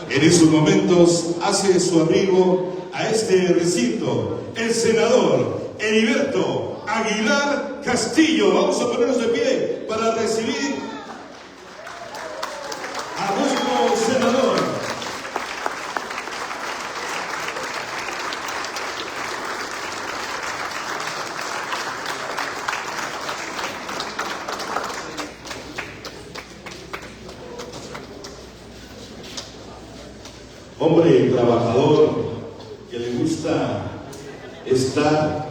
En estos momentos hace su arribo a este recinto el senador Heriberto Aguilar Castillo. Vamos a ponernos de pie para recibir a nuestro senador. Hombre trabajador que le gusta estar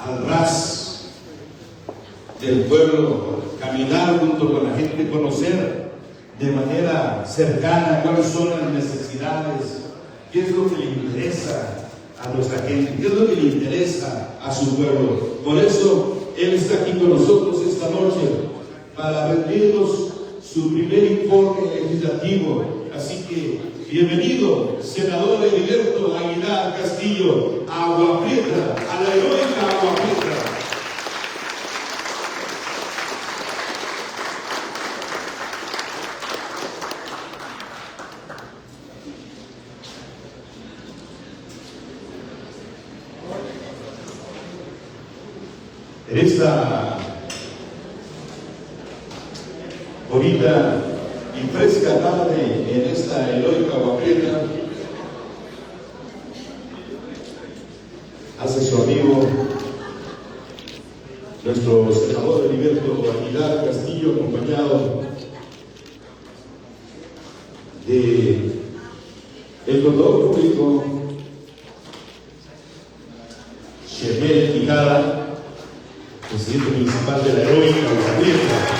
al ras del pueblo, caminar junto con la gente, conocer de manera cercana cuáles son las necesidades, qué es lo que le interesa a nuestra gente, qué es lo que le interesa a su pueblo. Por eso él está aquí con nosotros esta noche para rendirnos su primer informe legislativo. Así que bienvenido, senador Heriberto Aguilar Castillo, a Agua Prieta, a la heroica Agua Prieta. En esta bonita y fresca tarde, en esta heroica Agua Prieta, hace su amigo nuestro senador Heriberto Aguilar Castillo, acompañado de el contador público Chemel Quijada, presidente municipal de la heroica Agua Prieta.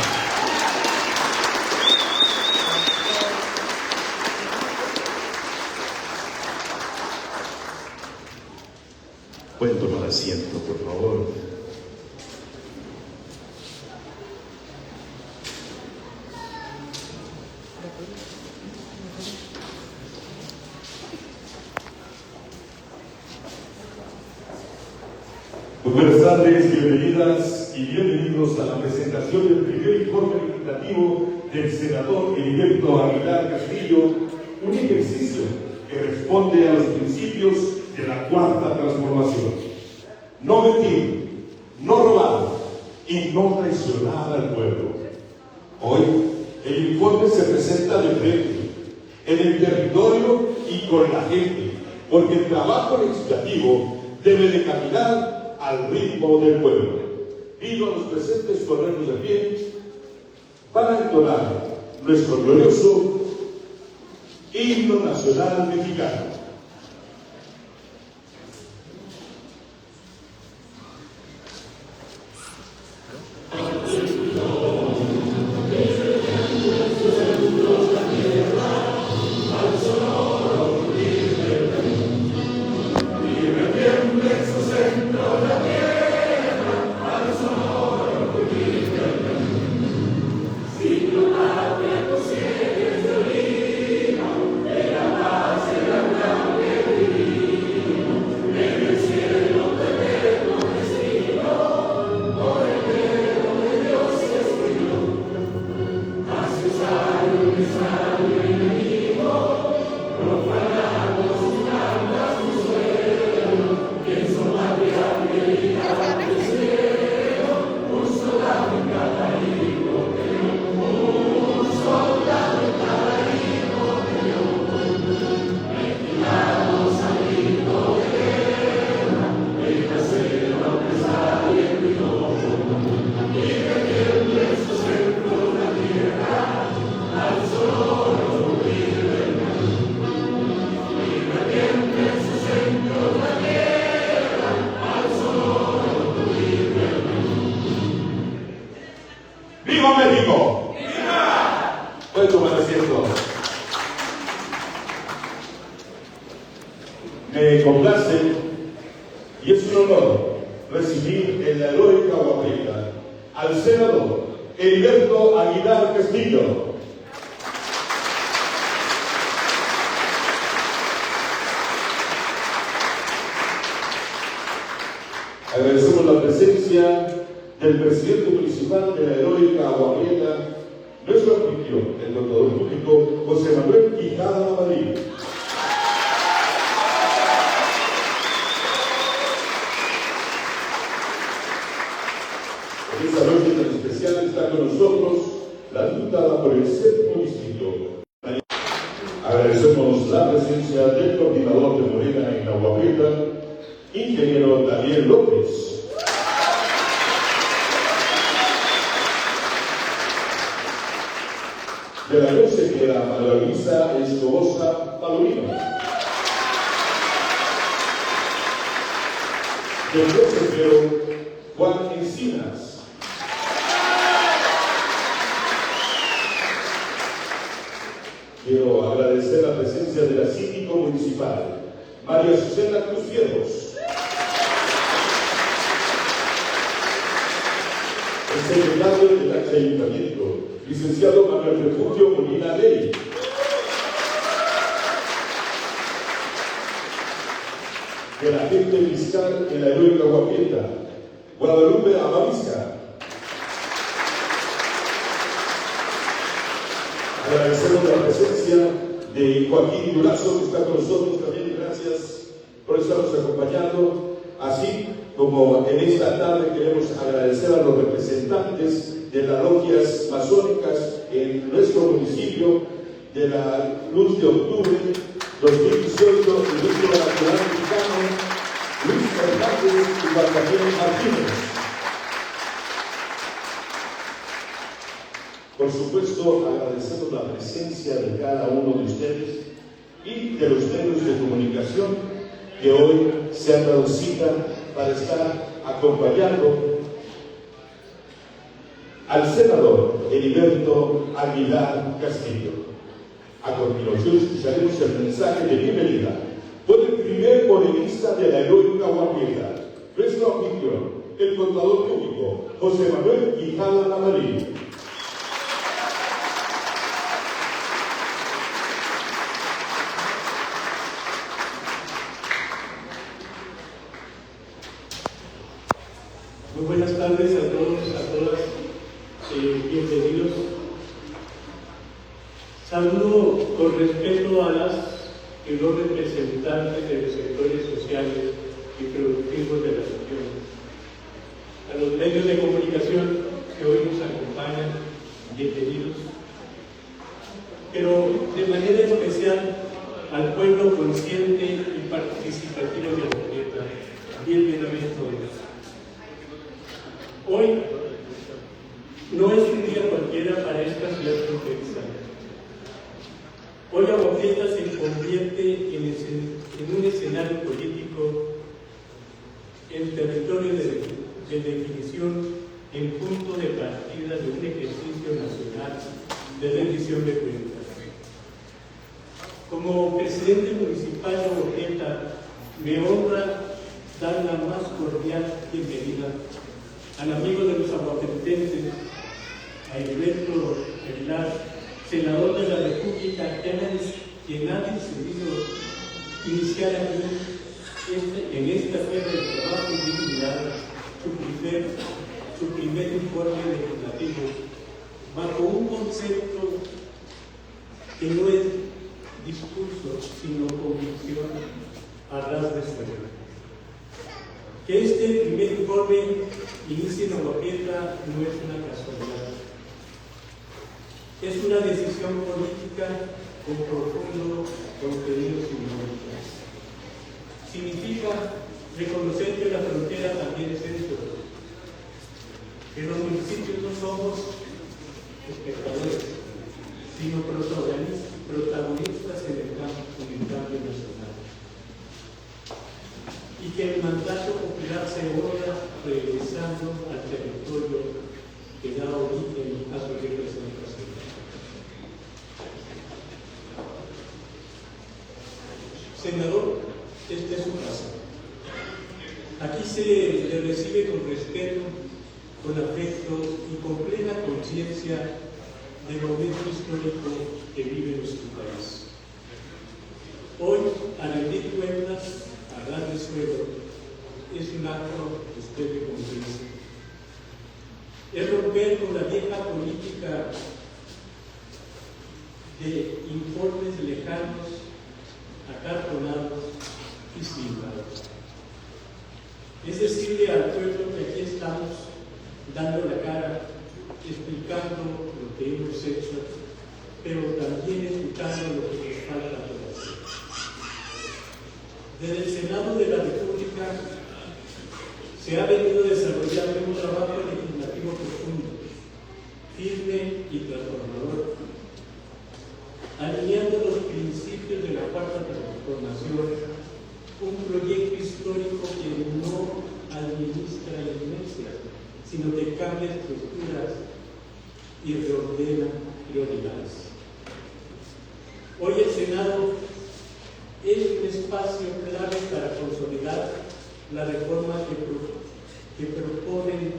Pueden tomar asiento, por favor. Muy buenas tardes, bienvenidas y bienvenidos a la presentación del primer informe legislativo del senador Heriberto Aguilar Castillo, un ejercicio que responde a los principios de la cuarta transformación: no mentir, no robar y no traicionar al pueblo. Hoy el informe se presenta de frente, en el territorio y con la gente, porque el trabajo legislativo debe de caminar al ritmo del pueblo. Pido a los presentes ponernos de pie para entonar nuestro glorioso himno nacional mexicano. ¡Viva México! ¡Viva! Pueden tomar asiento. Me complace y es un honor recibir en la heroica Agua Prieta al senador Heriberto Aguilar Castillo. Agradecemos la presencia del presidente municipal de la heroica Agua Prieta, nuestro anfitrión, el contador público José Manuel Quijada Madrid. noche tan especial está con nosotros la diputada por el 7º distrito. Agradecemos la presencia del coordinador de Morena en Agua Prieta, ingeniero Daniel López. De la consejera María Luisa Escobosa Palomino. Del consejero Juan Encinas. Quiero agradecer la presencia de la síndico municipal, María Susana Cruz Fierros. El secretario del Ayuntamiento, licenciado Manuel Refugio Molina Ley. El agente fiscal en la heroica Agua Prieta, Guadalupe Amavisca. Agradecemos la presencia de Joaquín Durazo, que está con nosotros también. Gracias por estarnos acompañando. Así como en esta tarde queremos agradecer a los representantes de las logias masónicas en nuestro municipio, de la Luz de Octubre 2018, el Grupo Nacional Mexicano, Luis Fernández y Guadalupe Martínez. Por supuesto, agradecemos la presencia de cada uno de ustedes y de los medios de comunicación que hoy se han dado cita para estar acompañando al senador Heriberto Aguilar Castillo. A continuación escucharemos el mensaje de bienvenida por el primer morenista de la heroica Agua Prieta, nuestro anfitrión, el contador público José Manuel Quijada Lamarín. Muy buenas tardes a todos, a todas, bienvenidos. Saludo con respeto a las y los representantes de los sectores sociales y productivos de la región, a los medios de comunicación que hoy nos acompañan, bienvenidos, pero de manera especial al pueblo consciente y participativo de Agua Prieta, bienvenidos todos. Hoy no es un día cualquiera para esta ciudad fronteriza. Hoy Agua Prieta se convierte en un escenario político, en territorio de definición, en punto de partida de un ejercicio nacional de rendición de cuentas. Como presidente municipal de Agua Prieta, me honra dar la más cordial bienvenida al amigo de los aguapretenses, a Heriberto Aguilar, senador de la República, quien ha decidido iniciar aquí, en esta feria de trabajo y dignidad, su primer informe legislativo, bajo un concepto que no es discurso, sino convicción a ras de suelo. Que este primer informe inicie en Agua Prieta no es una casualidad. Es una decisión política con profundo contenido simbólico. Significa reconocer que la frontera también es esto, que los municipios no somos espectadores, sino protagonistas en el cambio nacional. Y que el mandato popular se honra regresando al territorio que da origen a su representación. Senador, esta es su casa. Aquí se le recibe con respeto, con afecto y con plena conciencia del momento histórico que vive nuestro país. Hoy, a rendir cuentas, a ras de suelo, es un acto que usted de conciencia. Es romper con la vieja política de informes lejanos, acartonados y silbados. Es decirle al pueblo que aquí estamos dando la cara, explicando lo que hemos hecho, pero también escuchando lo que nos falta por hacer. Desde el Senado de la República se ha venido desarrollando un trabajo legislativo profundo, firme y transformador, alineando los principios de la Cuarta Transformación, un proyecto histórico que no administra la inercia, sino que cambia estructuras y reordena prioridades. Hoy el Senado es un espacio clave para consolidar la reforma que proponen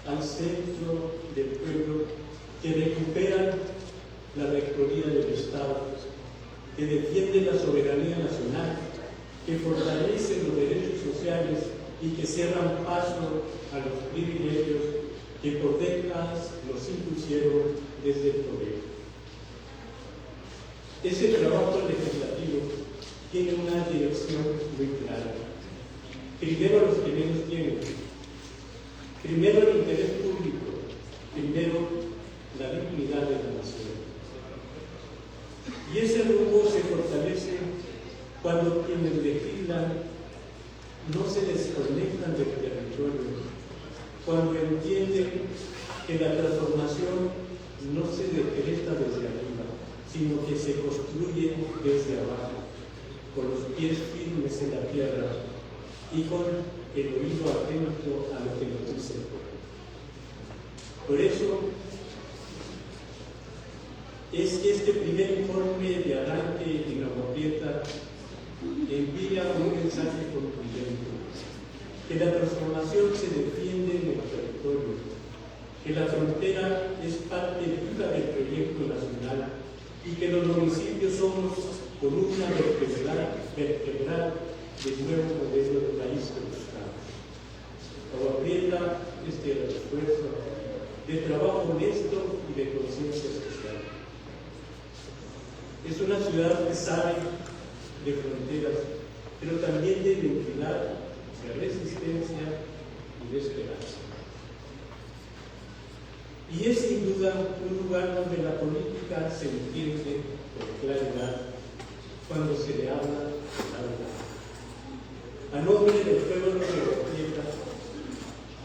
al centro del pueblo, que recuperan la rectoría del Estado, que defienden la soberanía nacional, que fortalecen los derechos sociales y que cierran paso a los privilegios que por décadas nos impusieron desde el poder. Ese trabajo legislativo tiene una dirección muy clara. Primero los que menos tienen, primero el interés público, primero la dignidad de la nación. Y ese rumbo se fortalece cuando quienes legislan no se desconectan del territorio, cuando entienden que la transformación no se decreta desde arriba, sino que se construye desde abajo, con los pies firmes en la tierra y con el oído atento a lo que nos dice el pueblo. Por eso es que este primer informe de arranque en Agua Prieta envía un mensaje contundente: que la transformación se defiende en el territorio, que la frontera es parte viva del proyecto nacional y que los municipios somos columna vertebral del nuevo modelo de país que buscamos. Agua Prieta es de esfuerzo, de trabajo honesto y de conciencia social. Es una ciudad que sabe de fronteras, pero también de identidad, de resistencia y de esperanza. Y es sin duda un lugar donde la política se entiende con claridad cuando se le habla de la verdad. A nombre del pueblo de Agua Prieta,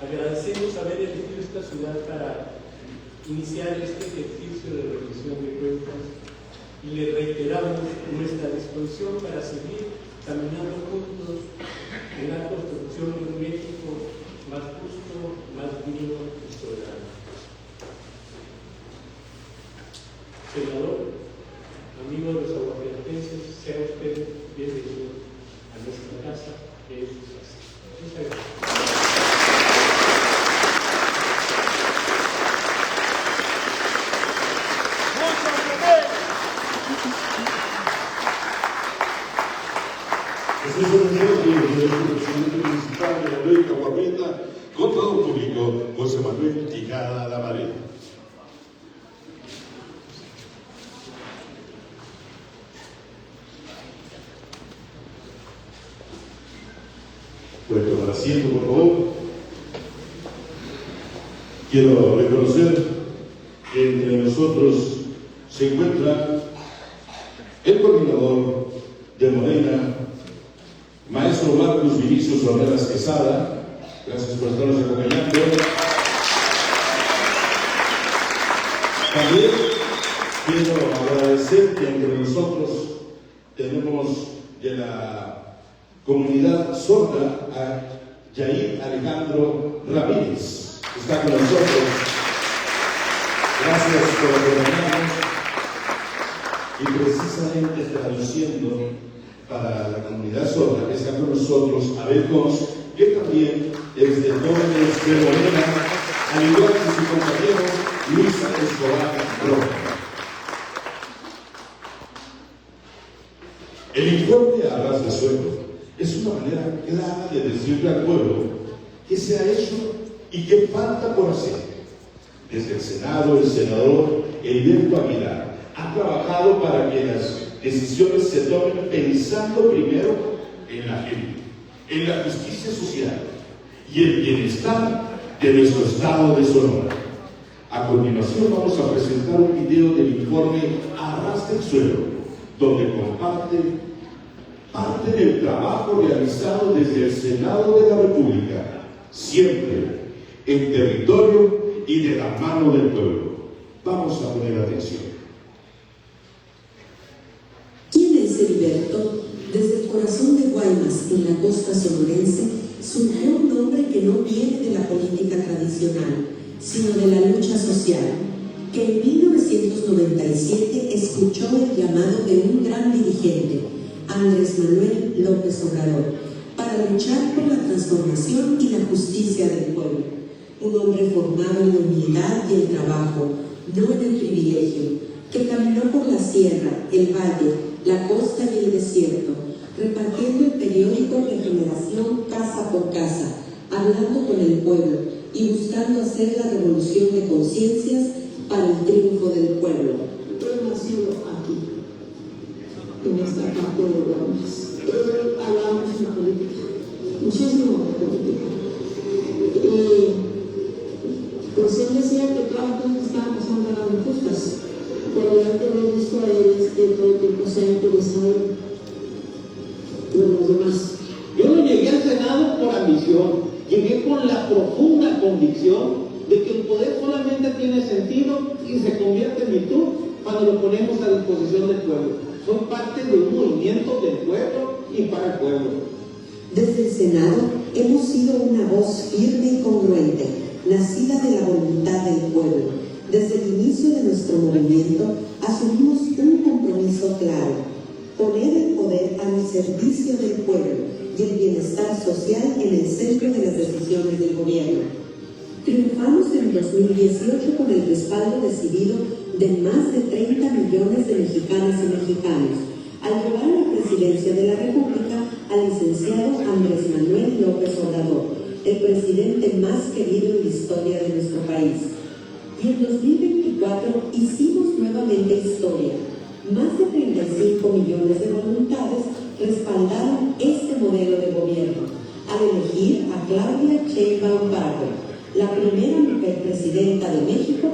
agradecemos haber elegido esta ciudad para iniciar este ejercicio de rendición de cuentas y le reiteramos nuestra disposición para seguir caminando juntos en la construcción de un México más justo, más digno y soberano. Senador, amigo de los aguapriatenses, sea usted bienvenido a nuestra casa, que es su casa. Muchas gracias. Es un honor que el presidente municipal de la ley de Agua Prieta, con todo público, José Manuel Quijada Lamadrid. Puede tomar asiento, por favor. Quiero reconocer que entre nosotros se encuentra el coordinador de Morena, maestro Marcos Vinicius Ornelas Quesada. Gracias por estarnos acompañando. También quiero agradecer que entre nosotros tenemos de la comunidad sorda a Yair Alejandro Ramírez, que está con nosotros. Gracias por acompañarnos y precisamente traduciendo para la comunidad sorda que está con nosotros, Abel Cons, que también es de Jóvenes de Morena, al igual que su compañero Luis Escobar Roja. El informe a ras de suelo es una manera clara de decirle al pueblo qué se ha hecho y qué falta por hacer. Desde el Senado, el senador Heriberto Aguilar ha trabajado para que las decisiones se tomen pensando primero en la gente, en la justicia social y el bienestar de nuestro estado de Sonora. A continuación vamos a presentar un video del informe Arras del Suelo, donde comparte parte del trabajo realizado desde el Senado de la República, siempre en territorio y de la mano del pueblo. Vamos a poner atención. ¿Quién es Heriberto? Desde el corazón de Guaymas, en la costa sonorense, surgió un hombre que no viene de la política tradicional, sino de la lucha social, que en 1997 escuchó el llamado de un gran dirigente, Andrés Manuel López Obrador, para luchar por la transformación y la justicia del pueblo. Un hombre formado en la humildad y el trabajo, no en el privilegio, que caminó por la sierra, el valle, la costa y el desierto, repartiendo el periódico Regeneración casa por casa, hablando con el pueblo y buscando hacer la revolución de conciencias para el triunfo del pueblo. Él nació aquí, en esta parte de Guaymas. Hablamos de política, muchísimo de política. Pues él decía que todas las cosas que estaban pasando eran injustas, pero ya que lo he visto a él es que todo el tiempo se ha interesado por los demás. Yo no llegué al Senado por ambición, llegué con la profunda convicción de que el poder solamente tiene sentido y se convierte en virtud cuando lo ponemos a disposición del pueblo. Soy parte de un movimiento del pueblo y para el pueblo. Desde el Senado hemos sido una voz firme y congruente, nacida de la voluntad del pueblo. Desde el inicio de nuestro movimiento asumimos un compromiso claro: poner el poder al servicio del pueblo y el bienestar social en el centro de las decisiones del gobierno. Triunfamos en 2018 con el respaldo decidido de más de 30 millones de mexicanas y mexicanos, al llevar a la presidencia de la República al licenciado Andrés Manuel López Obrador, el presidente más querido en la historia de nuestro país. Y en 2024 hicimos nuevamente historia. Más de 35 millones de voluntades respaldaron este modelo de gobierno al elegir a Claudia Sheinbaum Pardo, la primera mujer presidenta de México,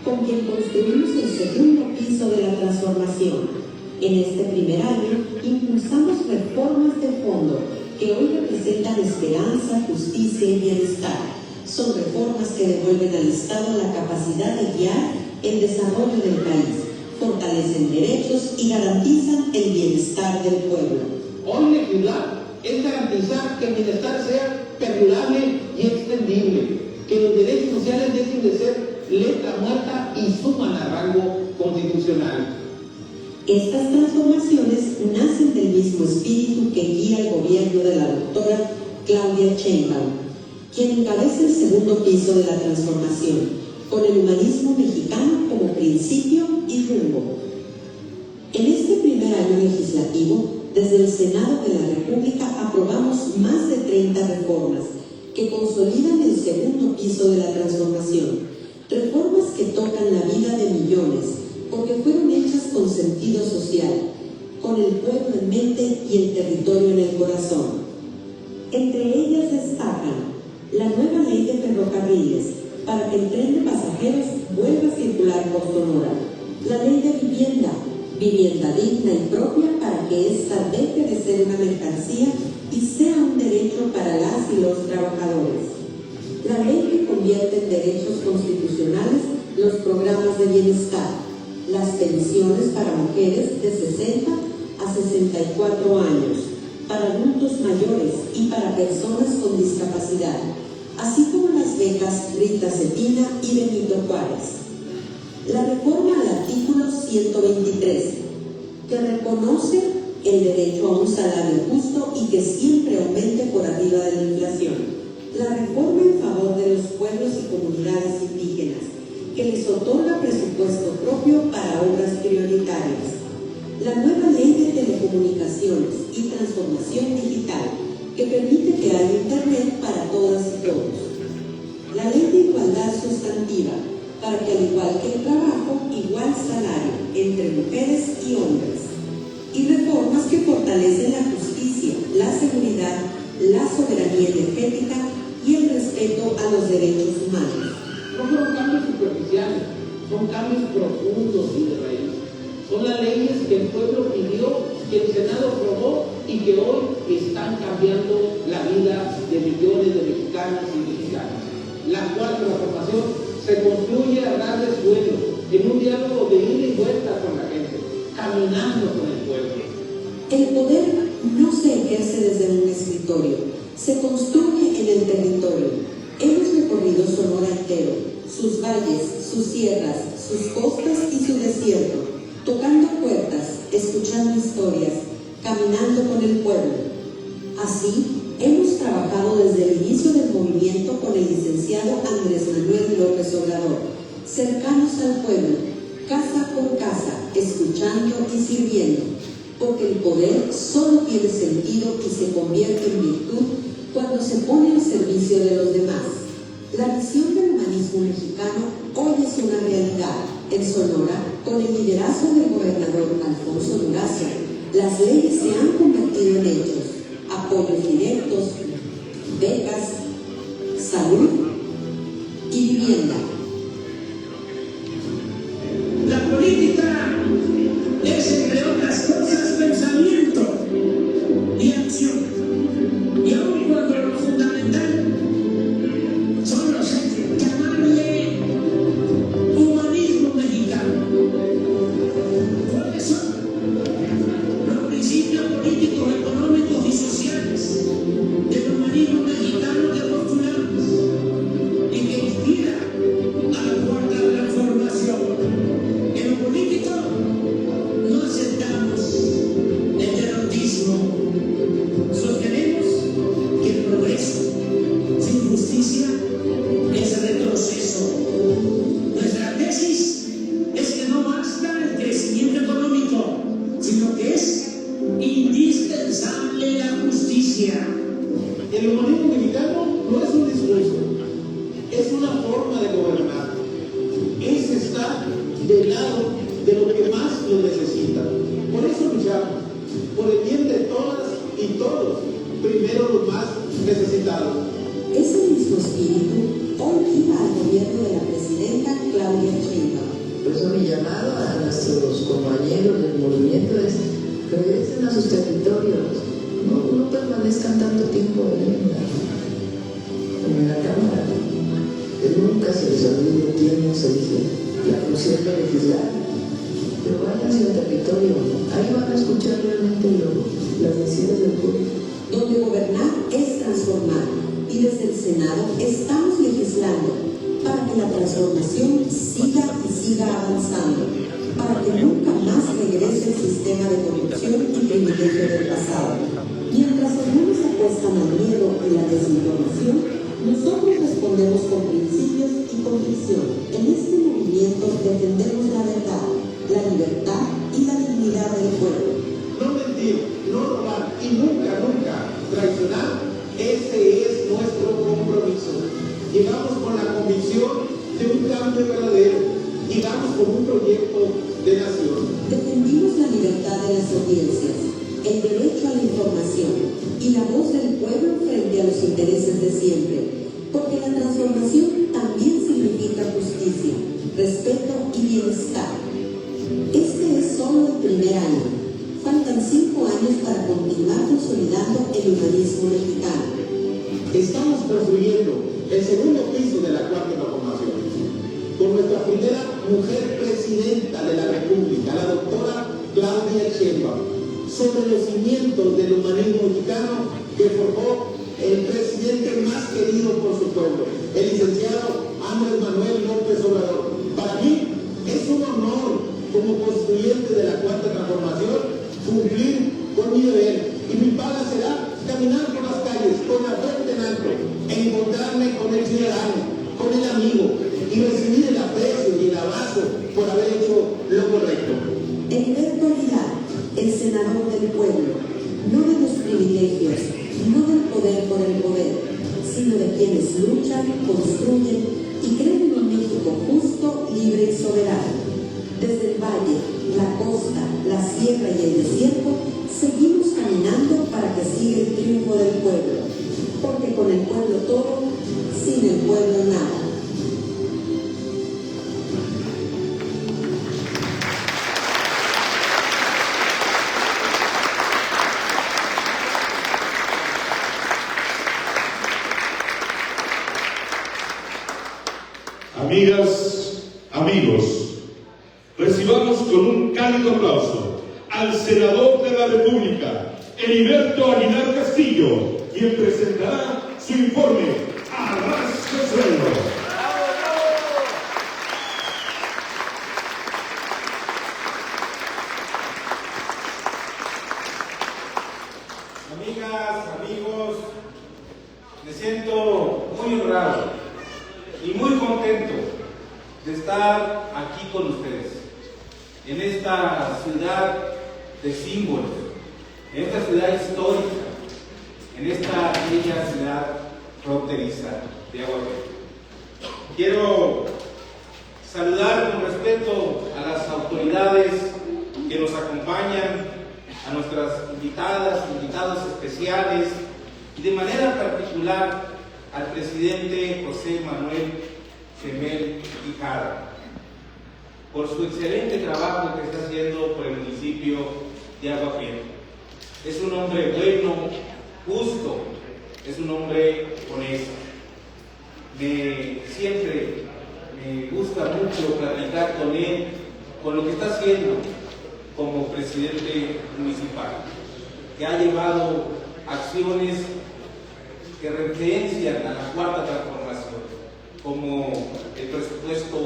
con quien construimos el segundo piso de la transformación. En este primer año impulsamos reformas de fondo que hoy representan esperanza, justicia y bienestar. Son reformas que devuelven al Estado la capacidad de guiar el desarrollo del país, fortalecen derechos y garantizan el bienestar del pueblo. Hoy legislar es garantizar que el bienestar sea perdurable y extendible, que los derechos sociales dejen de ser letra muerta y suman a rango constitucional. Estas transformaciones nacen del mismo espíritu que guía el gobierno de la doctora Claudia Sheinbaum, quien encabeza el segundo piso de la transformación, con el humanismo mexicano como principio y rumbo. En este primer año legislativo, desde el Senado de la República aprobamos más de 30 reformas que consolidan el segundo piso de la transformación, reformas que tocan la vida de millones, porque fueron hechas con sentido social, con el pueblo en mente y el territorio en el corazón. Entre ellas destacan la nueva ley de ferrocarriles, para que el tren de pasajeros vuelva a circular por Sonora, la ley de vivienda digna y propia para que ésta deje de ser una mercancía y sea un derecho para las y los trabajadores, la ley que convierte en derechos constitucionales los programas de bienestar, las pensiones para mujeres de 60 a 64 años, para adultos mayores y para personas con discapacidad, así como las becas Rita Cetina y Benito Juárez. La reforma al artículo 123, que reconoce el derecho a un salario justo y que siempre aumente por arriba de la inflación. La reforma en favor de los pueblos y comunidades indígenas, que les otorga presupuesto propio para obras prioritarias. La nueva ley de telecomunicaciones y transformación digital, que permite que haya internet para todas y todos. La ley de igualdad sustantiva, para que al igual que el trabajo, igual salario entre mujeres y hombres. Y reformas que fortalecen la justicia, la seguridad, la soberanía energética y el respeto respeto a los derechos humanos. No fueron cambios superficiales, son cambios profundos y de raíz. Son las leyes que el pueblo pidió, que el Senado aprobó y que hoy están cambiando la vida de millones de mexicanos y mexicanas. La cuarta transformación se construye a ras de suelo, en un diálogo de ida y vuelta con la gente, caminando con el pueblo. El poder no se ejerce desde un escritorio, se construye en el territorio. Hemos recorrido Sonora entero, sus valles, sus sierras, sus costas y su desierto, tocando puertas, escuchando historias, caminando con el pueblo. Así, hemos trabajado desde el inicio del movimiento con el licenciado Andrés Manuel López Obrador, cercanos al pueblo, casa por casa, escuchando y sirviendo, porque el poder solo tiene sentido y se convierte en virtud cuando se pone al servicio de los demás. La visión del humanismo mexicano hoy es una realidad. En Sonora, con el liderazgo del gobernador Alfonso Durazo, las leyes se han convertido en hechos, apoyos directos, becas, salud y vivienda. La política es, entre otras cosas, pensamiento y acción. Y aun cuando lo fundamental son los hechos, llamarle humanismo mexicano. ¿Cuáles son los principios políticos, económicos y sociales del humanismo mexicano que postulamos y que inspira a la cuarta transformación? En lo político no aceptamos el derrotismo. Sostenemos que el progreso sin justicia es retroceso. Nuestra tesis es que no basta el crecimiento económico, sino que es indispensable la justicia. El humanismo mexicano no es un discurso, es una forma de gobernar. Es estar del lado de lo que más lo necesitan. Por eso luchamos, por el bien de todas y todos, primero los más necesitados. Ese mismo espíritu hoy guía al gobierno de la presidenta Claudia Sheinbaum. Por eso mi llamado a nuestros compañeros del movimiento es que regresen a sus territorios, no permanezcan tanto tiempo en la Cámara, que nunca se les olvide quién se dice la función de legislar, pero vayan hacia el territorio, ahí van a escuchar realmente las necesidades del pueblo. Donde gobernar es transformar, y desde el Senado estamos legislando para que la transformación siga y siga avanzando, para que nunca más regrese el sistema de corrupción y privilegio del pasado. Mientras algunos apuestan al miedo y la desinformación, nosotros respondemos con principios y convicción. En este movimiento defendemos la verdad, la libertad y la dignidad del pueblo. No mentir, no robar y nunca, nunca traicionar. Ese es nuestro compromiso. Llegamos con la convicción de un cambio verdadero. Llegamos con un proyecto de nación. Defendimos la libertad de las audiencias, el derecho a la información y la voz del pueblo frente a los intereses de siempre, porque la transformación también significa justicia, respeto y bienestar. Este es solo el primer año. Faltan 5 años para continuar consolidando el humanismo mexicano. Estamos construyendo el segundo piso de la cuarta transformación con nuestra primera mujer presidenta de la República, la doctora Claudia Sheinbaum, sobre los cimientos del humanismo mexicano que forjó el presidente más querido por su pueblo, el licenciado Andrés Manuel López Obrador. Para mí es un honor como constituyente de la cuarta transformación cumplir con mi deber, y mi paga será caminar por las calles con la frente en alto, encontrarme con el ciudadano, con el amigo y recibir el aprecio y el abrazo por haber hecho lo correcto. Heriberto Aguilar, el senador del pueblo, no de los privilegios, no del poder por el poder, sino de quienes luchan, construyen y creen en un México justo, libre y soberano. Desde el valle, la costa, la sierra y el desierto, seguimos caminando para que siga el triunfo del pueblo, porque con el pueblo todo, sin Amigas, amigos, recibamos con un cálido aplauso al senador de la República, Heriberto Aguilar Castillo, quien presentará su informe a ras de suelo. Amigas, amigos, me siento muy honrado y muy contento de estar aquí con ustedes, en esta ciudad de símbolos, en esta ciudad histórica, en esta bella ciudad fronteriza de Agua Prieta. Quiero saludar con respeto a las autoridades que nos acompañan, a nuestras invitadas, invitados especiales y de manera particular al presidente José Manuel Chemel Quijada por su excelente trabajo que está haciendo por el municipio de Agua Prieta. Es un hombre bueno, justo, es un hombre honesto. Siempre me gusta mucho platicar con él, con lo que está haciendo como presidente municipal, que ha llevado acciones que referencian a la cuarta transformación, como el presupuesto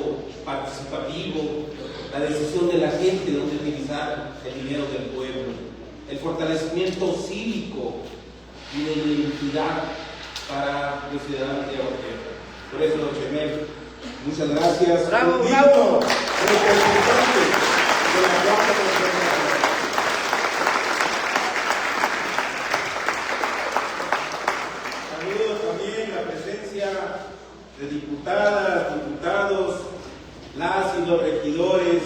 participativo, la decisión de la gente de dónde utilizar el dinero del pueblo, el fortalecimiento cívico y de identidad para los ciudadanos de Agua Prieta. Por eso, don Chemel, muchas gracias. ¡Bravo, bravo! Representante de la cuarta transformación. Saludos también la presencia de diputadas, diputados, las y los regidores,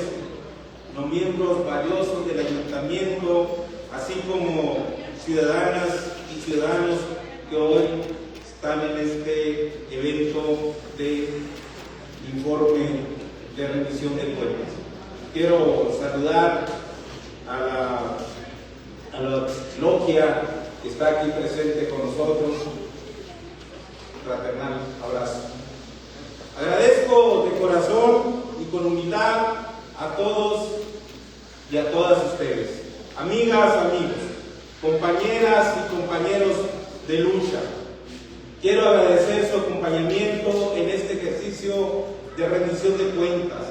los miembros valiosos del ayuntamiento, así como ciudadanas y ciudadanos que hoy están en este evento de informe de rendición de cuentas. Quiero saludar a la logia que está aquí presente con nosotros. Fraternal abrazo. Agradezco de corazón y con humildad a todos y a todas ustedes, amigas, amigos, compañeras y compañeros de lucha. Quiero agradecer su acompañamiento en este ejercicio de rendición de cuentas,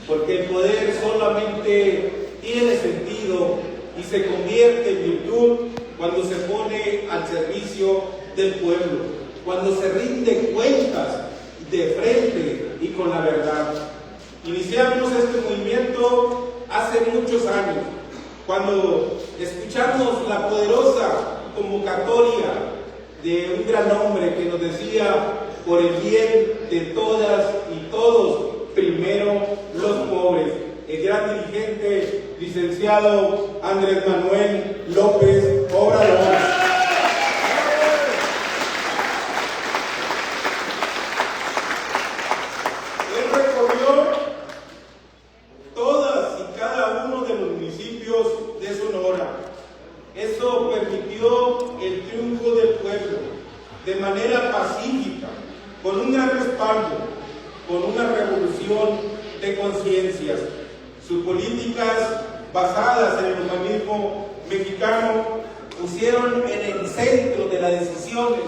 porque el poder solamente tiene sentido y se convierte en virtud cuando se pone al servicio del pueblo, cuando se rinde cuentas de frente y con la verdad. Iniciamos este movimiento hace muchos años, cuando escuchamos la poderosa convocatoria de un gran hombre que nos decía: por el bien de todas y todos, primero los pobres. El gran dirigente, licenciado Andrés Manuel López Obrador. Él recorrió todas y cada uno de los municipios de Sonora. Eso permitió el triunfo del pueblo de manera pacífica, con un gran respaldo, con una revolución de conciencias. Sus políticas basadas en el humanismo mexicano pusieron en el centro de las decisiones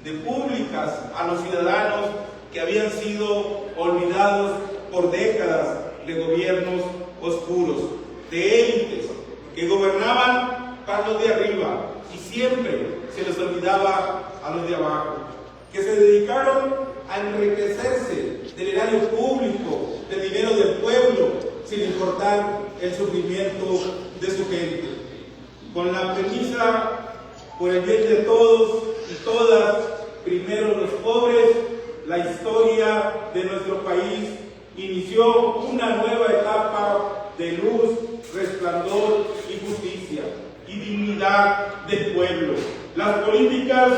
de públicas a los ciudadanos que habían sido olvidados por décadas de gobiernos oscuros, de élites que gobernaban para los de arriba y siempre se les olvidaba a los de abajo, que se dedicaron a enriquecerse del erario público, del dinero del pueblo, sin importar el sufrimiento de su gente. Con la premisa, por el bien de todos y todas, primero los pobres, la historia de nuestro país inició una nueva etapa de luz, resplandor y justicia y dignidad del pueblo. Las políticas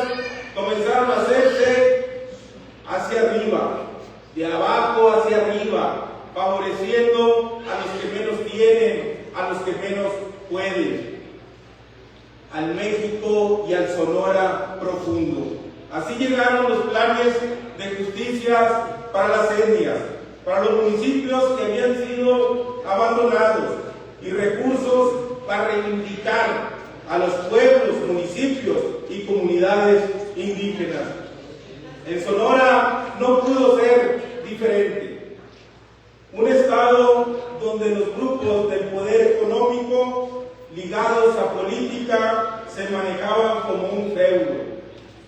comenzaron a hacerse hacia arriba, de abajo hacia arriba, favoreciendo a los que menos tienen, a los que menos pueden, al México y al Sonora profundo. Así llegaron los planes de justicia para las etnias, para los municipios que habían sido abandonados y recursos para reivindicar a los pueblos, municipios y comunidades indígenas. En Sonora no pudo ser diferente. Un estado donde los grupos del poder económico ligados a política se manejaban como un feudo,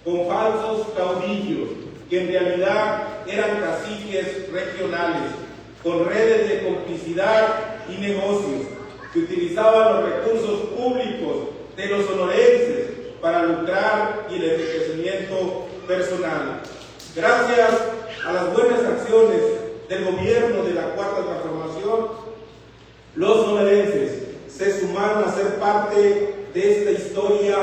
con falsos caudillos que en realidad eran caciques regionales, con redes de complicidad y negocios que utilizaban los recursos públicos de los sonorenses para lucrar y el enriquecimiento personal. Gracias a las buenas acciones del gobierno de la Cuarta Transformación, los sonorenses se sumaron a ser parte de esta historia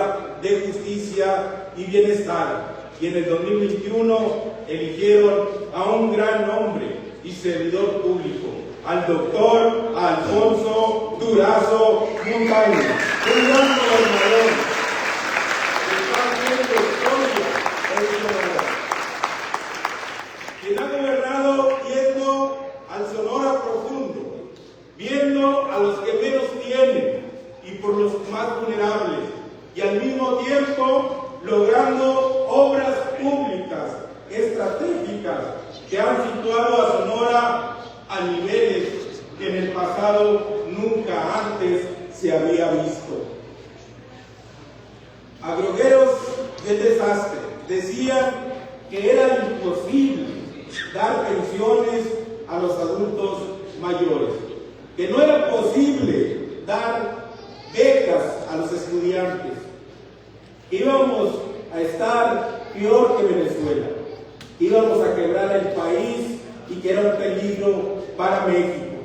de justicia y bienestar, y en el 2021 eligieron a un gran hombre y servidor público, al doctor Alfonso Durazo Montaño, un gran gobernador que está haciendo historia en Sonora, quien ha gobernado viendo al Sonora profundo, viendo a los que menos tienen y por los más vulnerables, y al mismo tiempo logrando obras públicas estratégicas que han situado a Sonora a niveles que en el pasado nunca antes se había visto. Agrogueros del desastre decían que era imposible dar pensiones a los adultos mayores, que no era posible dar becas a los estudiantes, que íbamos a estar peor que Venezuela, que íbamos a quebrar el país y que era un peligro para México.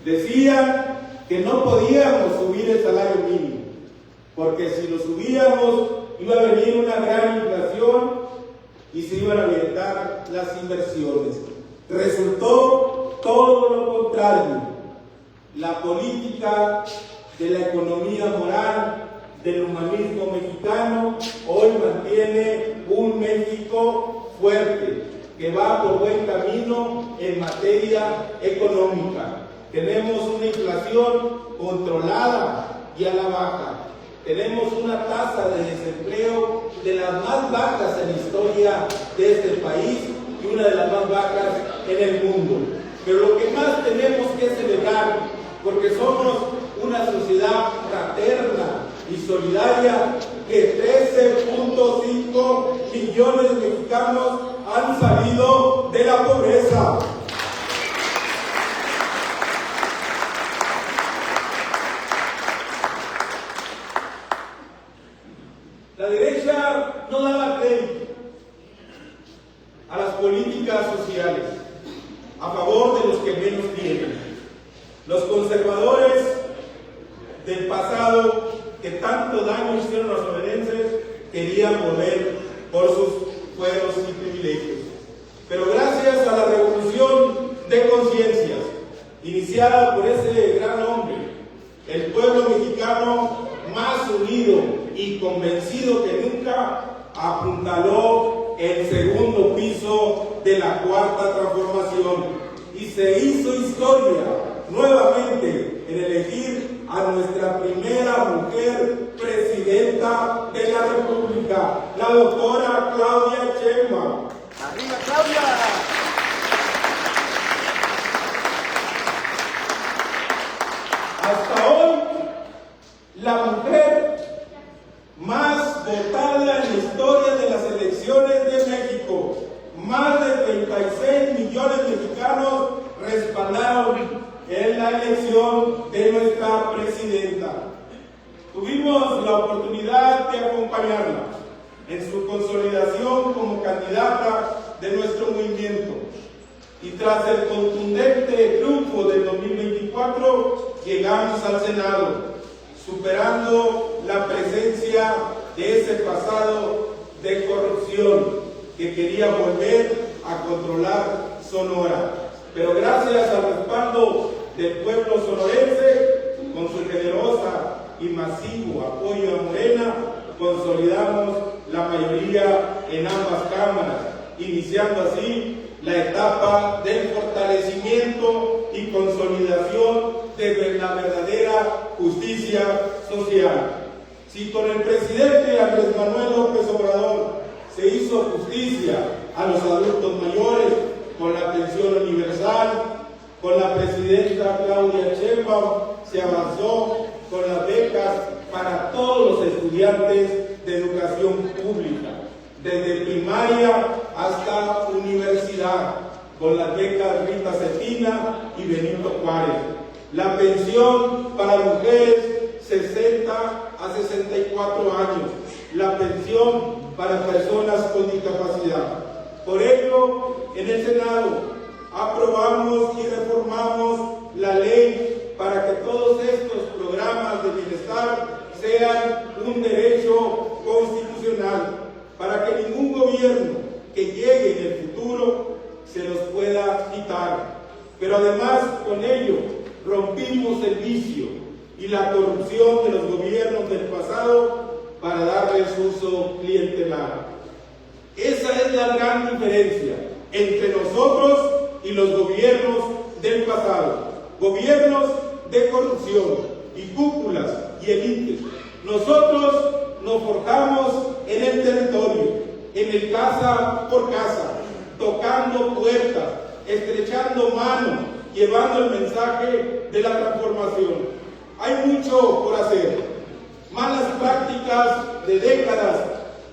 Decían que no podíamos subir el salario mínimo, porque si lo subíamos iba a venir una gran inflación y se iban a aventar las inversiones. Resultó todo lo contrario. La política de la economía moral, del humanismo mexicano, hoy mantiene un México fuerte, que va por buen camino en materia económica. Tenemos una inflación controlada y a la baja. Tenemos una tasa de desempleo de las más bajas en la historia de este país y una de las más bajas en el mundo. Pero lo que más tenemos que celebrar, porque somos una sociedad fraterna y solidaria, que 13.5 millones de mexicanos han salido de la pobreza. La derecha no daba crédito a las políticas sociales a favor de los que menos tienen. Los conservadores del pasado, que tanto daño hicieron a los sonorenses, querían volver por sus fueros y privilegios. Pero gracias a la revolución de conciencias iniciada por ese gran hombre, el pueblo mexicano, más unido y convencido que nunca, apuntaló el segundo piso de la Cuarta Transformación y se hizo historia nuevamente en elegir a nuestra primera mujer presidenta de la República, la doctora Claudia Sheinbaum. ¡Arriba, Claudia! Hasta hoy, la mujer más votada en la historia de las elecciones de México. Más de 36 millones de mexicanos respaldaron en la elección de nuestra presidenta. Tuvimos la oportunidad de acompañarla en su consolidación como candidata de nuestro movimiento. Y tras el contundente triunfo del 2024, llegamos al Senado, superando la presencia de ese pasado de corrupción que quería volver a controlar Sonora. Pero gracias al respaldo del pueblo sonorense, con su generosa y masivo apoyo a Morena, consolidamos la mayoría en ambas cámaras, iniciando así la etapa del fortalecimiento y consolidación de la verdadera justicia social. Si con el presidente Andrés Manuel López Obrador se hizo justicia a los adultos mayores con la pensión universal, con la presidenta Claudia Sheinbaum se avanzó con las becas para todos los estudiantes de educación pública, desde primaria hasta universidad, con las becas Rita Cetina y Benito Juárez. La pensión para mujeres 60 a 64 años, la pensión para personas con discapacidad. Por ello, en el Senado aprobamos y reformamos la ley para que todos estos programas de bienestar sean un derecho constitucional, para que ningún gobierno que llegue en el futuro se los pueda quitar. Pero además, con ello, rompimos el vicio y la corrupción de los gobiernos del pasado para darles uso clientelar. Esa es la gran diferencia entre nosotros y los gobiernos del pasado. Gobiernos de corrupción y cúpulas y élites. Nosotros nos forjamos en el territorio, en el casa por casa, tocando puertas, estrechando manos, llevando el mensaje de la transformación. Hay mucho por hacer. Malas prácticas de décadas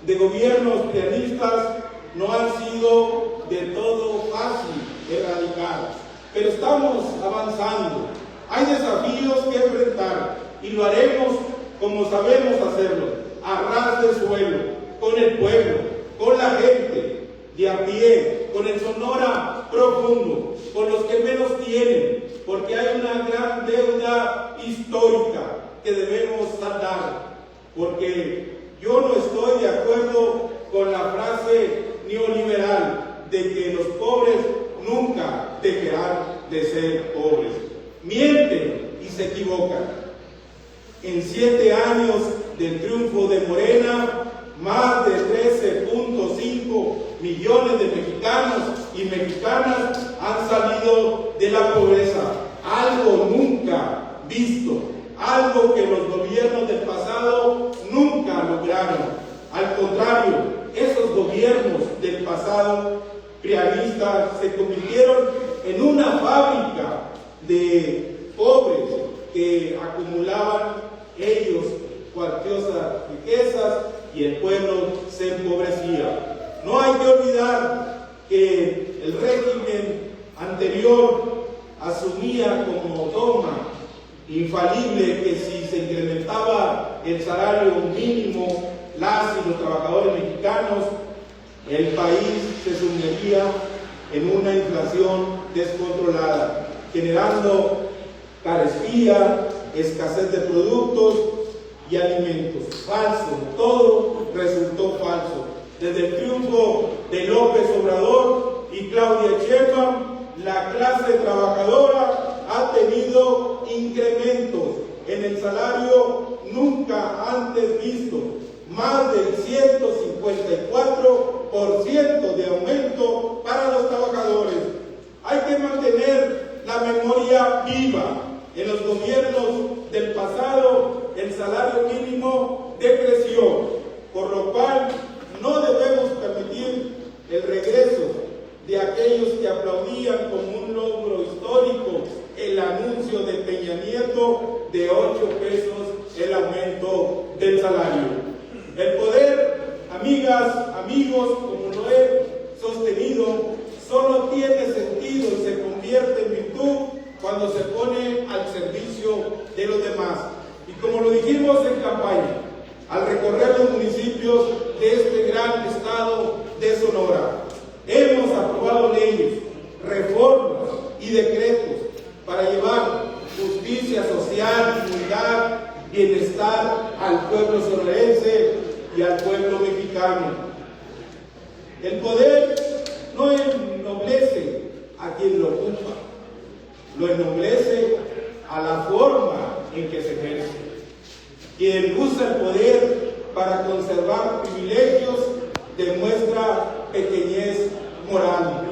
de gobiernos pianistas no han sido de todo fácil erradicar, pero estamos avanzando. Hay desafíos que enfrentar y lo haremos como sabemos hacerlo, a ras de suelo, con el pueblo, con la gente de a pie, con el Sonora profundo, con los que menos tienen, porque hay una gran deuda histórica que debemos saldar, porque yo no estoy de acuerdo con la frase neoliberal de que los pobres nunca dejarán de ser pobres. Mienten y se equivocan. En 7 años del triunfo de Morena, más de 13.5 millones de mexicanos y mexicanas han salido de la pobreza. Algo nunca visto, algo que los gobiernos del pasado nunca lograron. Al contrario, esos gobiernos del pasado prianistas se convirtieron en una fábrica de pobres que acumulaban ellos cuantiosas riquezas y el pueblo se empobrecía. No hay que olvidar que el régimen anterior asumía como dogma infalible que si se incrementaba el salario mínimo, las y los trabajadores mexicanos, el país se sumiría en una inflación descontrolada, generando carestía, escasez de productos y alimentos. Falso, todo resultó falso. Desde el triunfo de López Obrador y Claudia Sheinbaum, la clase trabajadora ha tenido incrementos en el salario nunca antes visto, más del 154% de aumento para los trabajadores. Hay que mantener la memoria viva. En los gobiernos del pasado, el salario mínimo decreció, por lo cual no debemos permitir el regreso de aquellos que aplaudían como un logro histórico el anuncio de Peña Nieto de 8 pesos el aumento del salario. El poder, amigas, amigos, como lo he sostenido, solo tiene sentido y se convierte en virtud cuando se pone al servicio de los demás. Y como lo dijimos en campaña, al recorrer los municipios de este gran estado de Sonora, hemos aprobado leyes, reformas y decretos para llevar justicia social, dignidad, bienestar al pueblo sonorense y al pueblo mexicano. El poder no ennoblece a quien lo ocupa, lo ennoblece a la forma en que se ejerce. Quien usa el poder para conservar privilegios demuestra pequeñez moral.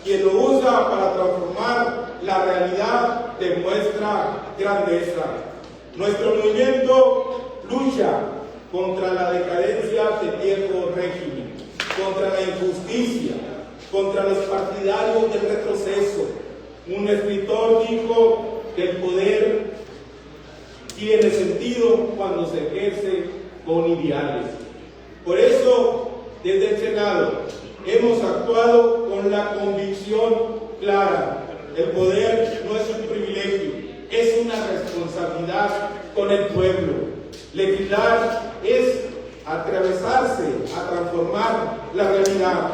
quien lo usa para transformar la realidad demuestra grandeza. Nuestro movimiento lucha contra la decadencia del viejo régimen, contra la injusticia, contra los partidarios del retroceso. Un escritor dijo que el poder tiene sentido cuando se ejerce con ideales. Por eso, desde el Senado, hemos actuado con la convicción clara: el poder no es un privilegio, es una responsabilidad con el pueblo. Legislar es atravesarse a transformar la realidad,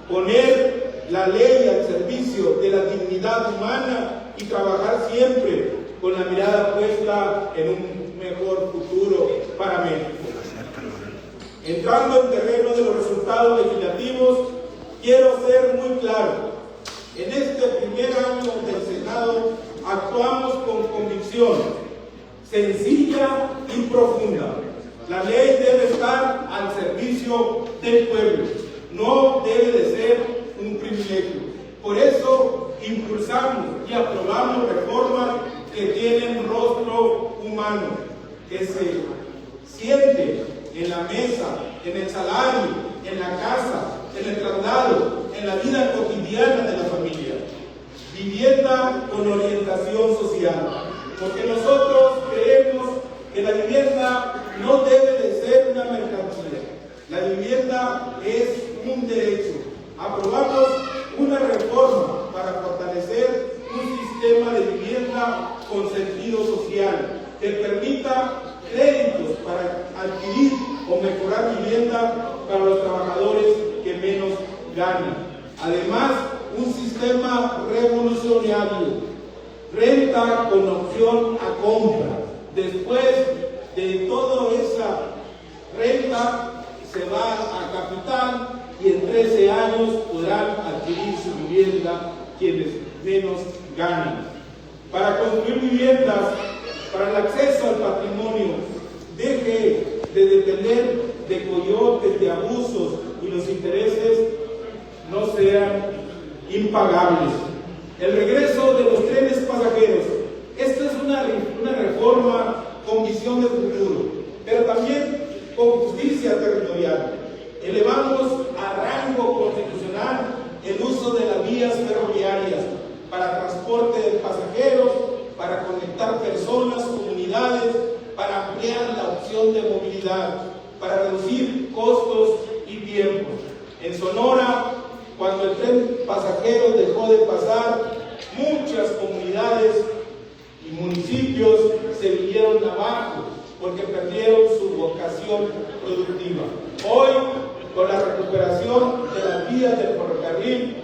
poner la ley al servicio de la dignidad humana y trabajar siempre con la mirada puesta en un mejor futuro para México. Entrando en terreno de los resultados legislativos, quiero ser muy claro: en este primer año del Senado actuamos con convicción sencilla y profunda. La ley debe estar al servicio del pueblo, no debe de ser un privilegio. Por eso impulsamos y aprobamos reformas que tienen un rostro humano, que se siente en la mesa, en el salario, en la casa, en el traslado, en la vida cotidiana de la familia. Vivienda con orientación social, porque nosotros creemos que la vivienda no debe de ser una mercancía. La vivienda es un derecho. Aprobamos una reforma para fortalecer un sistema de vivienda con sentido social que permita créditos para adquirir o mejorar vivienda para los trabajadores que menos ganan. Además, un sistema revolucionario: renta con opción a compra. Después de toda esa renta se va a capital y en 13 años podrán adquirir su vivienda quienes menos ganan. Para construir viviendas, para el acceso al patrimonio, deje de depender de coyotes, de abusos, y los intereses no sean impagables. El regreso de los trenes pasajeros. Esta es una reforma con visión de futuro, pero también con justicia territorial. Elevamos a rango constitucional el uso de las vías ferroviarias para transporte de pasajeros, para conectar personas, comunidades, para ampliar la opción de movilidad, para reducir costos y tiempos. En Sonora, cuando el tren pasajero dejó de pasar, muchas comunidades y municipios se vinieron abajo porque perdieron su vocación productiva. Hoy, con la recuperación de las vías del ferrocarril,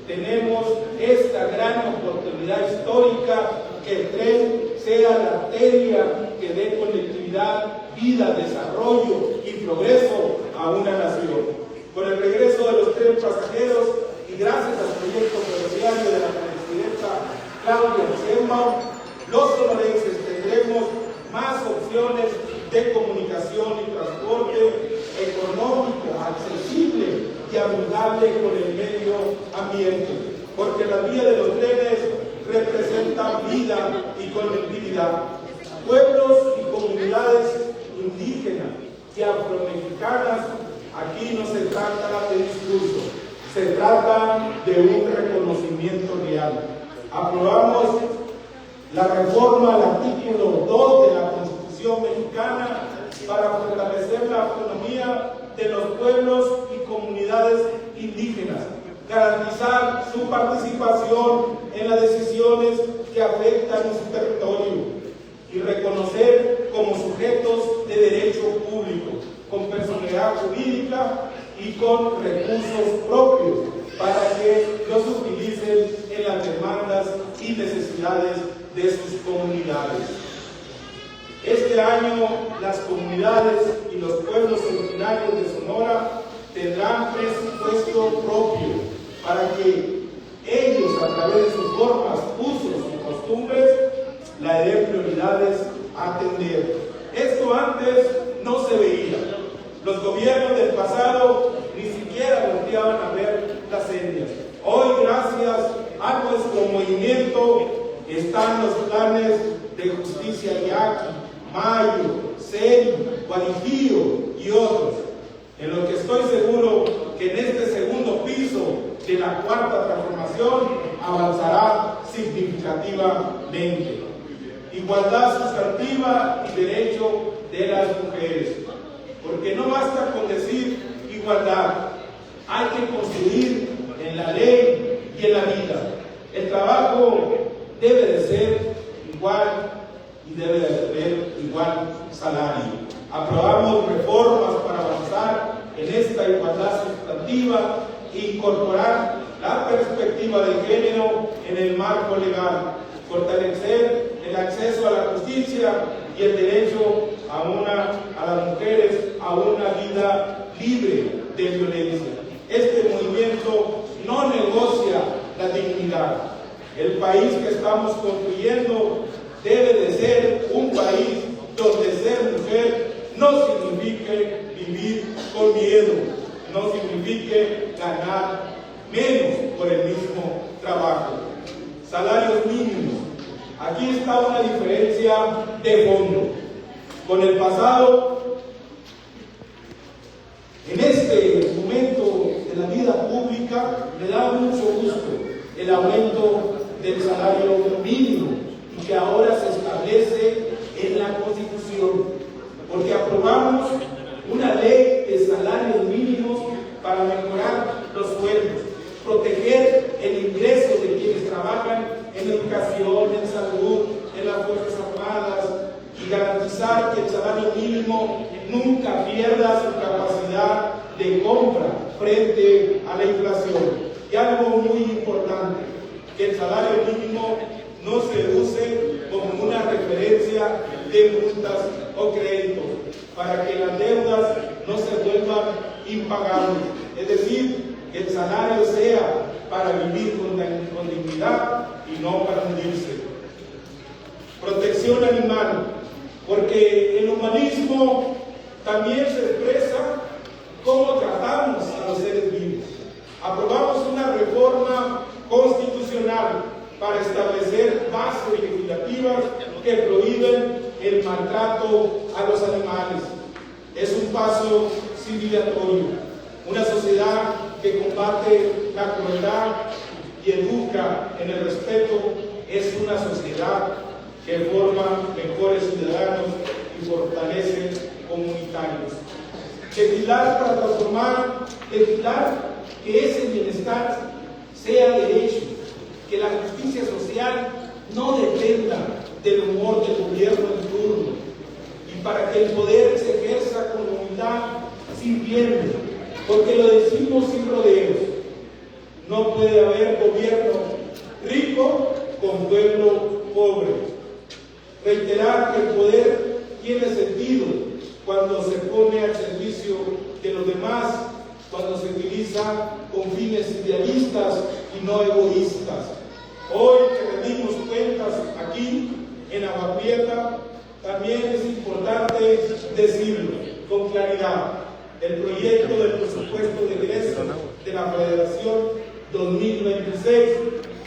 tenemos esta gran oportunidad histórica: que el tren sea la arteria que dé conectividad, vida, desarrollo y progreso a una nación. Con el regreso de los trenes pasajeros y gracias al proyecto ferroviario de la presidenta Claudia Sheinbaum, los sonorenses tendremos más opciones de comunicación y transporte económico, accesible y amigable con el medio ambiente, porque la vía de los trenes representa vida y conectividad. Pueblos y comunidades indígenas y afromexicanas, aquí no se trata de discurso, se trata de un reconocimiento real. Aprobamos la reforma al artículo 2 de la Constitución mexicana para fortalecer la autonomía de los pueblos y comunidades indígenas, garantizar su participación en las decisiones que afectan a su territorio y reconocer como sujetos de derecho público, con personalidad jurídica y con recursos propios, para que los utilicen en las demandas y necesidades de sus comunidades. Este año, las comunidades y los pueblos originarios de Sonora tendrán presupuesto propio para que ellos, a través de sus formas, usos y costumbres, la den prioridades a atender. Esto antes no se veía. Los gobiernos del pasado ni siquiera volteaban a ver las etnias. Hoy, gracias a nuestro movimiento, están los planes de Justicia Yaqui, Mayo, CELI, Guarijío y otros, en lo que estoy seguro que en este segundo piso de la cuarta transformación avanzará significativamente. Igualdad sustantiva y derecho de las mujeres, porque no basta con decir igualdad, hay que construir en la ley y en la vida. El trabajo debe de ser igual y debe de haber igual salario. Aprobamos reformas para avanzar en esta igualdad sustantiva e incorporar la perspectiva de género en el marco legal, fortalecer el acceso a la justicia y el derecho a las mujeres a una vida libre de violencia. Este movimiento no negocia la dignidad. El país que estamos construyendo debe de ser un país donde ser mujer no signifique vivir con miedo, no signifique ganar menos por el mismo trabajo. Salarios mínimos. Aquí está una diferencia de fondo. Con el pasado, en este momento de la vida pública, me da mucho gusto el aumento del salario mínimo y que ahora se establece en la Constitución, porque aprobamos una ley de salarios mínimos para mejorar los sueldos, proteger el ingreso de quienes trabajan en educación, en salud, en las Fuerzas Armadas y garantizar que el salario mínimo nunca pierda su capacidad de compra frente a la inflación. Y algo muy importante, que el salario mínimo no se use como una referencia de multas o créditos, para que las deudas no se vuelvan impagables. Es decir, que el salario sea para vivir con dignidad y no para hundirse. Protección animal, porque el humanismo también se expresa cómo tratamos a los seres vivos. Aprobamos una reforma constitucional para establecer bases legislativas que prohíben el maltrato a los animales. Es un paso civilizatorio. Una sociedad que combate la crueldad y educa en el respeto es una sociedad que forma mejores ciudadanos y fortalece comunitarios. Legislar para transformar, legislar que ese bienestar sea derecho, que la justicia social no dependa del humor del gobierno en turno, y para que el poder se ejerza con humildad sin pierde, porque lo decimos sin rodeos. No puede haber gobierno rico con pueblo pobre. Reiterar que el poder tiene sentido cuando se pone al servicio de los demás, cuando se utiliza con fines idealistas y no egoístas. Hoy que rendimos cuentas aquí en Agua Prieta, también es importante decirlo con claridad. El proyecto del presupuesto de egreso de la Federación 2026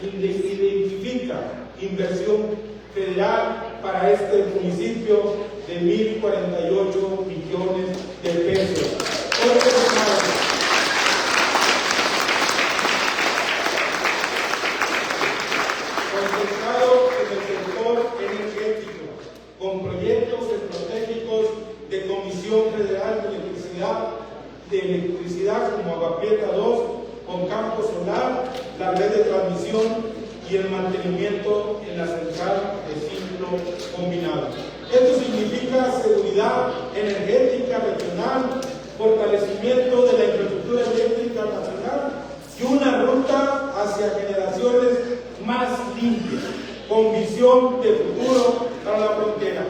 identifica inversión federal para este municipio de 1.048 millones de pesos. Concentrado en el sector energético, con proyectos estratégicos de Comisión Federal de Electricidad como Agua Prieta 2, con campo solar, la red de transmisión y el mantenimiento en la central de ciclo combinado. Esto significa seguridad energética regional, fortalecimiento de la infraestructura eléctrica nacional y una ruta hacia generaciones más limpias, con visión de futuro para la frontera.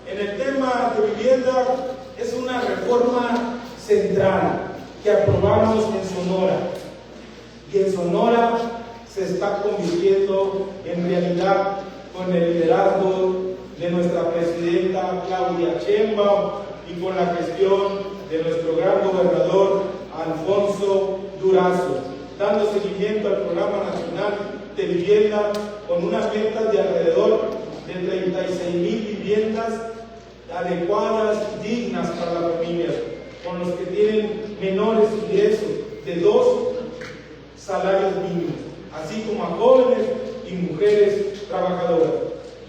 En el tema de vivienda, es una reforma central que aprobamos en Sonora. Y en Sonora se está convirtiendo en realidad con el liderazgo de nuestra presidenta Claudia Sheinbaum y con la gestión de nuestro gran gobernador Alfonso Durazo. dando seguimiento al Programa Nacional de Vivienda con una meta de alrededor de 36,000 viviendas adecuadas y dignas para las familias, con los que tienen menores ingresos de 2 salarios mínimos, así como a jóvenes y mujeres trabajadoras.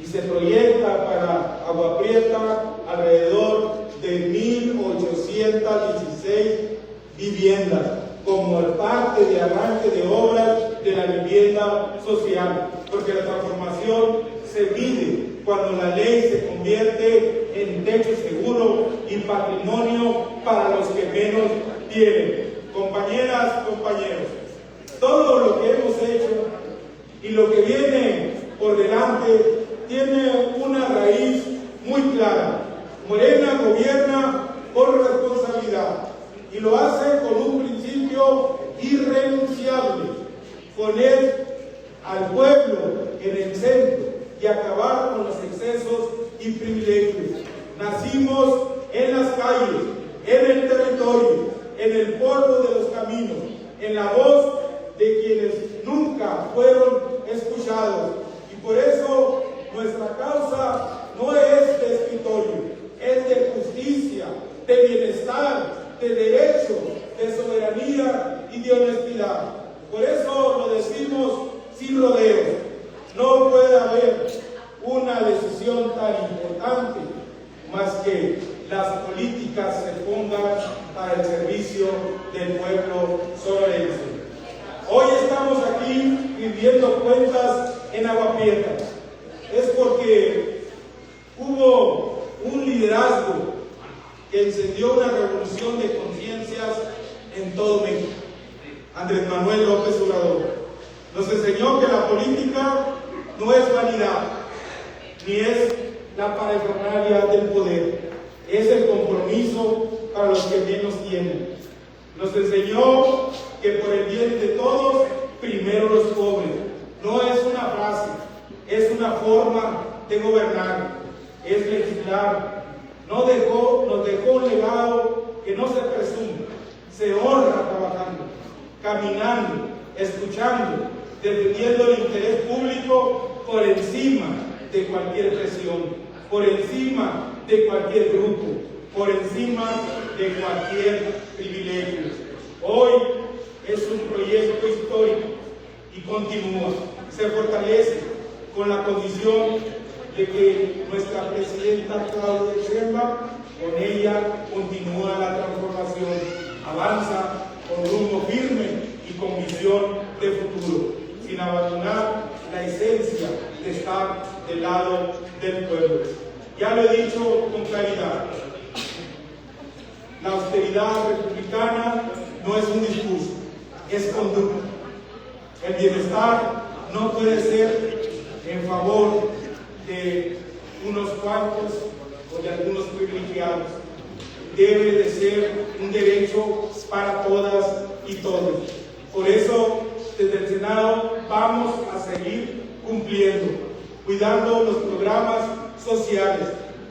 Y se proyecta para Agua Prieta alrededor de 1,816 viviendas, como parte de arranque de obras de la vivienda social, porque la transformación se mide cuando la ley se convierte en techo seguro y patrimonio para los que menos tienen. Compañeras, compañeros, todo lo que hemos hecho y lo que viene por delante tiene una raíz muy clara. Morena gobierna por responsabilidad y lo hace con un principio irrenunciable: poner al pueblo en el centro y acabar con los excesos y privilegios. Nacimos en las calles, en el territorio, en el polvo de los caminos, en la voz de quienes nunca fueron escuchados. Y por eso nuestra causa no es de escritorio, es de justicia, de bienestar, de derecho, de soberanía y de honestidad. Por eso lo decimos sin rodeos. No puede haber una decisión tan importante más que las políticas se pongan para el servicio del pueblo sonorense. Hoy estamos aquí rindiendo cuentas en Agua Prieta. Es porque hubo un liderazgo que encendió una revolución de conciencias en todo México. Andrés Manuel López Obrador nos enseñó que la política no es vanidad, ni es la parafernalia del poder, es el compromiso para los que menos tienen. Nos enseñó que por el bien de todos, primero los pobres. No es una frase, es una forma de gobernar, es legislar. Nos dejó un legado que no se presume, se honra trabajando, caminando, escuchando, defendiendo el interés público por encima de cualquier presión, por encima de cualquier grupo, por encima de cualquier privilegio. Hoy es un proyecto histórico y continúa, se fortalece con la condición de que nuestra presidenta Claudia Sheinbaum, con ella continúa la transformación, avanza con rumbo firme y con visión de futuro, sin abandonar la esencia de estar del lado del pueblo. Ya lo he dicho con claridad, la austeridad republicana no es un discurso, es conducta. El bienestar no puede ser en favor de unos cuantos o de algunos privilegiados. Debe de ser un derecho para todas y todos. Por eso, desde el Senado vamos a seguir cumpliendo, cuidando los programas sociales,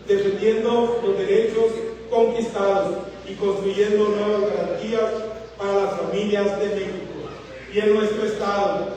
defendiendo los derechos conquistados y construyendo nuevas garantías para las familias de México. Y en nuestro estado,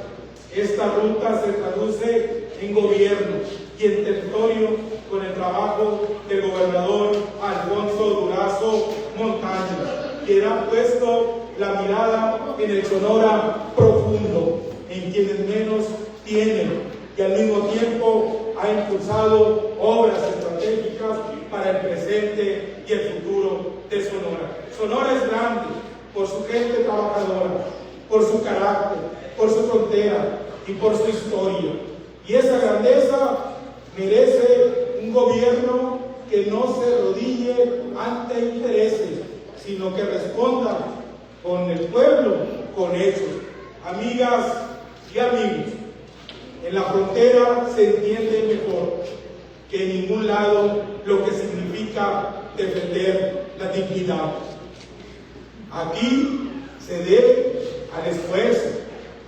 esta ruta se traduce en gobierno y en territorio con el trabajo del gobernador Alfonso Durazo Montaño, quien ha puesto la mirada en el Sonora profundo, en quienes menos tienen, y al mismo tiempo ha impulsado obras estratégicas para el presente y el futuro de Sonora. Sonora es grande por su gente trabajadora, por su carácter, por su frontera y por su historia. Y esa grandeza merece un gobierno que no se arrodille ante intereses, sino que responda con el pueblo, con hechos. Amigas y amigos, en la frontera se entiende mejor que en ningún lado lo que significa defender la dignidad. Aquí se debe al esfuerzo,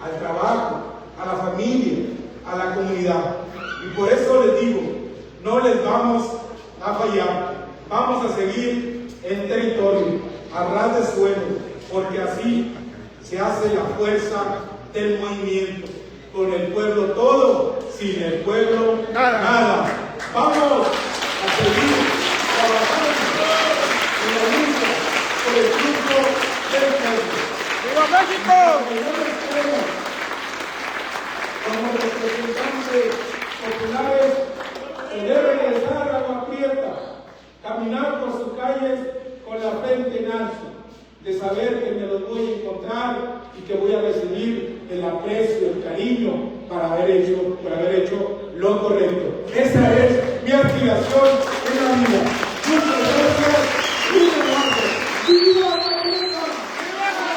al trabajo, a la familia, a la comunidad. Y por eso les digo, no les vamos a fallar, vamos a seguir en territorio, a ras de suelo, porque así se hace la fuerza del movimiento. Con el pueblo todo, sin el pueblo nada. Vamos a seguir trabajando en la lucha por el triunfo del pueblo. ¡Viva México! Como representantes populares, se debe regresar a Agua Prieta, caminar por sus calles con la frente en alto, de saber que me los voy a encontrar y que voy a recibir el aprecio, el cariño por haber hecho lo correcto. Esa es mi aspiración en la vida. Muchas gracias. ¡Viva México! ¡Viva México! ¡Viva México!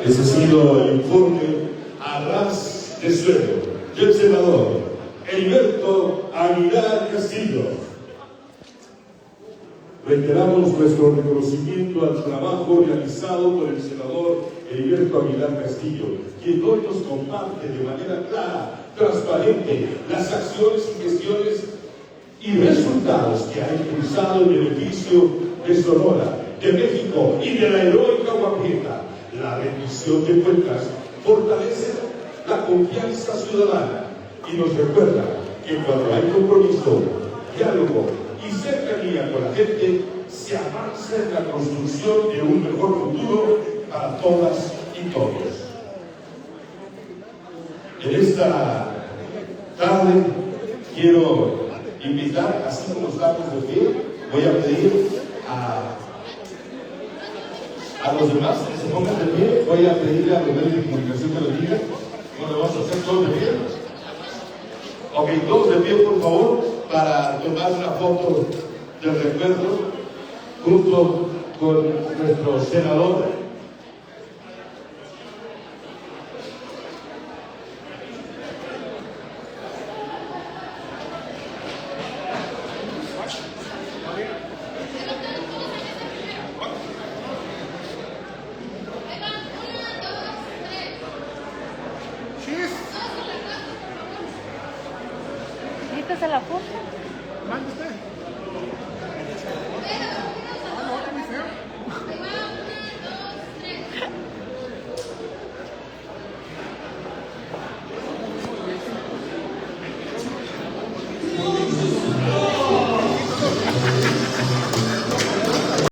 Ese ha sido el informe a ras de suelo del senador Heriberto Aguilar Castillo. Reiteramos nuestro reconocimiento al trabajo realizado por el senador Heriberto Aguilar Castillo, quien hoy nos comparte de manera clara, transparente, las acciones y gestiones y resultados que ha impulsado en beneficio de Sonora, de México y de la heroica Agua Prieta. La rendición de cuentas fortalece la confianza ciudadana y nos recuerda que cuando hay compromiso, diálogo y cercanía con la gente, se avanza en la construcción de un mejor futuro para todas y todos. En esta tarde quiero invitar, así como estamos de pie, voy a pedir a los demás que se pongan de pie. Voy a pedirle a los medios de comunicación que lo digan. Bueno, vamos a hacer todos de pie. Ok, todos de pie, por favor, para tomar una foto del recuerdo junto con nuestro senador. ¿Listas a la foto? Mande usted.